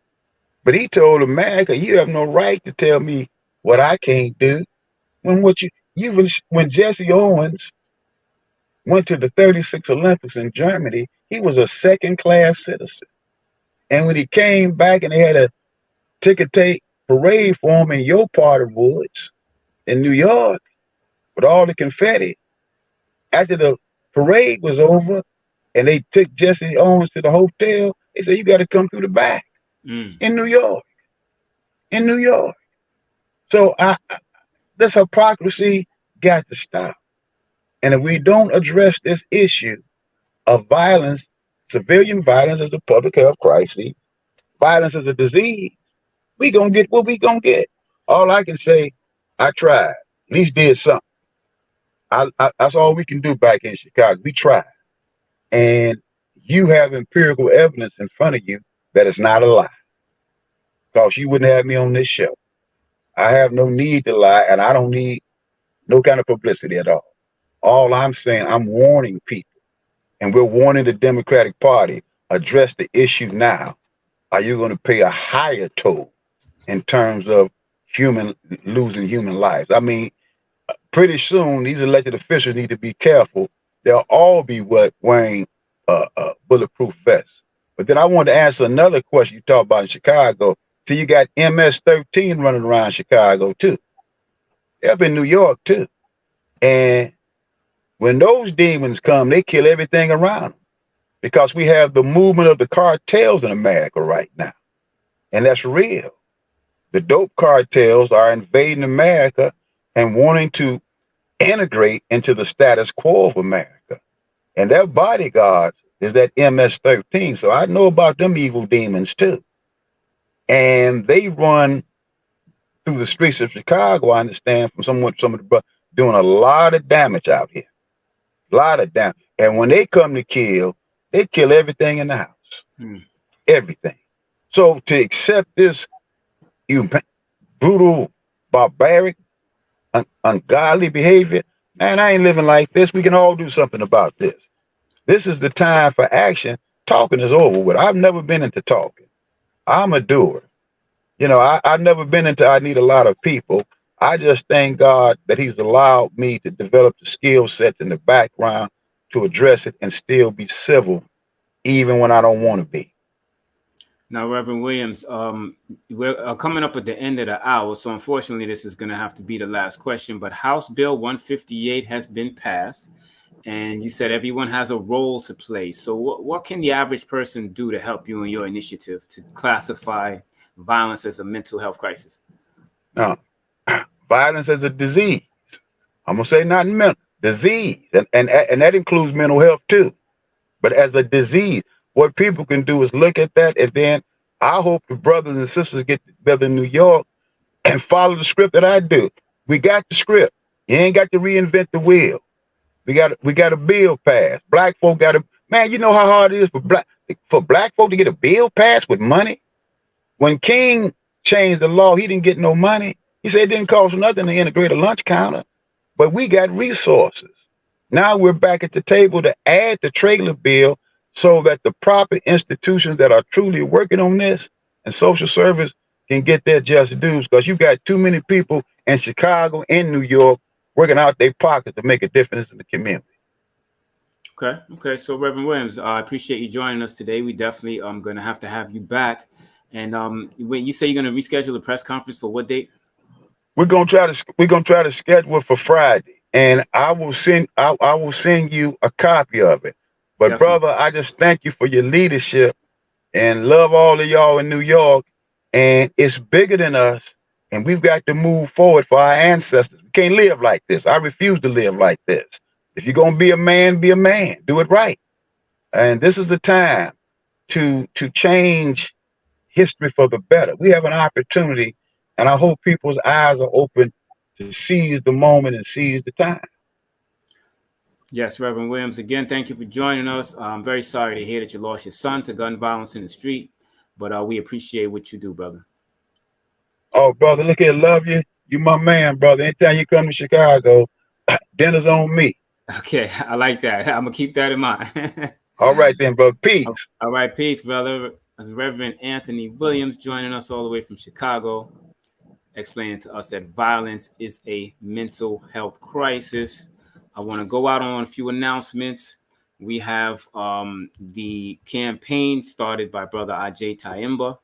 But he told America, you have no right to tell me what I can't do. When Jesse Owens went to the 36 Olympics in Germany, he was a second-class citizen. And when he came back and they had a ticker tape parade for him in your part of woods in New York with all the confetti, after the parade was over and they took Jesse Owens to the hotel, they said, you got to come through the back in New York. In New York. So this hypocrisy got to stop. And if we don't address this issue of violence, civilian violence is a public health crisis, violence is a disease, we gonna get what we gonna get. All I can say, I tried. At least did something. That's all we can do back in Chicago. We tried. And you have empirical evidence in front of you that it's not a lie. Because you wouldn't have me on this show. I have no need to lie, and I don't need no kind of publicity at all. All I'm saying, I'm warning people, and we're warning the Democratic Party, address the issue now. Are you going to pay a higher toll in terms of losing human lives? I mean, pretty soon, these elected officials need to be careful. They'll all be wearing bulletproof vests. But then I want to answer another question you talked about in Chicago. So you got MS-13 running around Chicago, too. They're up in New York, too. And when those demons come, they kill everything around them. Because we have the movement of the cartels in America right now. And that's real. The dope cartels are invading America and wanting to integrate into the status quo of America. And their bodyguards is that MS-13. So I know about them evil demons too. And they run through the streets of Chicago, I understand from some of the doing a lot of damage out here. A lot of damage. And when they come to kill, they kill everything in the house. Hmm. Everything. So to accept this you brutal, barbaric, ungodly behavior, man, I ain't living like this. We can all do something about this. This is the time for action. Talking is over with. I've never been into talking. I'm a doer. I've never been into I need a lot of people. I just thank God that He's allowed me to develop the skill sets in the background to address it and still be civil, even when I don't want to be. Now, Reverend Williams, we're coming up at the end of the hour, so unfortunately, this is going to have to be the last question. But House Bill 158 has been passed, and you said everyone has a role to play. So, what can the average person do to help you in your initiative to classify violence as a mental health crisis? Now, violence is a disease. I'm gonna say not mental disease, and that includes mental health too. But as a disease, what people can do is look at that, and then I hope the brothers and sisters get together in New York and follow the script that I do. We got the script. You ain't got to reinvent the wheel. We got a bill passed. Black folk got a man. You know how hard it is for black folk to get a bill passed with money. When King changed the law, he didn't get no money. He said it didn't cost nothing to integrate a lunch counter, but we got resources. Now we're back at the table to add the trailer bill so that the proper institutions that are truly working on this and social service can get their just dues, because you got too many people in Chicago and New York working out their pockets to make a difference in the community. Okay. So Reverend Williams, I appreciate you joining us today. We definitely going to have you back. And when you say you're going to reschedule the press conference for what date? We're gonna try to schedule it for Friday, and I will send you a copy of it. But Definitely. brother, I just thank you for your leadership and love all of y'all in New York. And it's bigger than us, and we've got to move forward for our ancestors. We can't live like this. I refuse to live like this. If you're gonna be a man, be a man. Do it right. And this is the time to change history for the better. We have an opportunity, and I hope people's eyes are open to seize the moment and seize the time. Yes, Reverend Williams, again, thank you for joining us. I'm very sorry to hear that you lost your son to gun violence in the street, but we appreciate what you do, brother. Oh, brother, look here, love you. You my man, brother. Anytime you come to Chicago, dinner's on me. Okay, I like that. I'm going to keep that in mind. All right then, brother. Peace. All right, peace, brother. That's Reverend Anthony Williams joining us all the way from Chicago, explaining to us that violence is a mental health crisis. I want to go out on a few announcements. We have the campaign started by Brother Ajay Taimba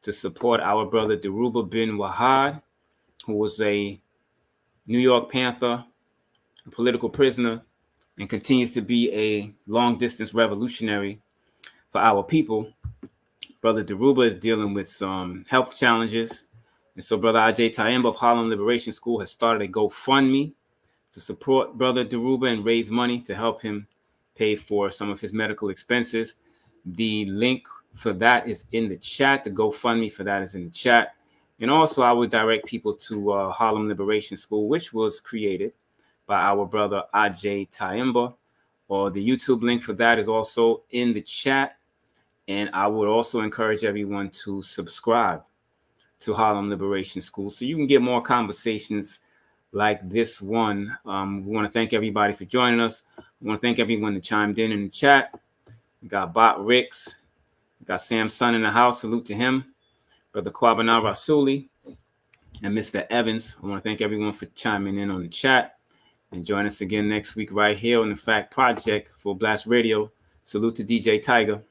to support our brother Deruba bin Wahad, who was a New York Panther, a political prisoner, and continues to be a long-distance revolutionary for our people. Brother Deruba is dealing with some health challenges. And so Brother Ajay Taimba of Harlem Liberation School has started a GoFundMe to support Brother Deruba and raise money to help him pay for some of his medical expenses. The link for that is in the chat. The GoFundMe for that is in the chat. And also, I would direct people to Harlem Liberation School, which was created by our brother Ajay Taimba, or the YouTube link for that is also in the chat. And I would also encourage everyone to subscribe to Harlem Liberation School so you can get more conversations like this one. We want to thank everybody for joining us. We want to thank everyone that chimed in the chat. We got Bot Ricks. We got Sam Sun in the house. Salute to him. Brother Kwabena Rasuli and Mr. Evans. I want to thank everyone for chiming in on the chat. And join us again next week right here on the F.A.C.T Project for Blast Radio. Salute to DJ Tiger.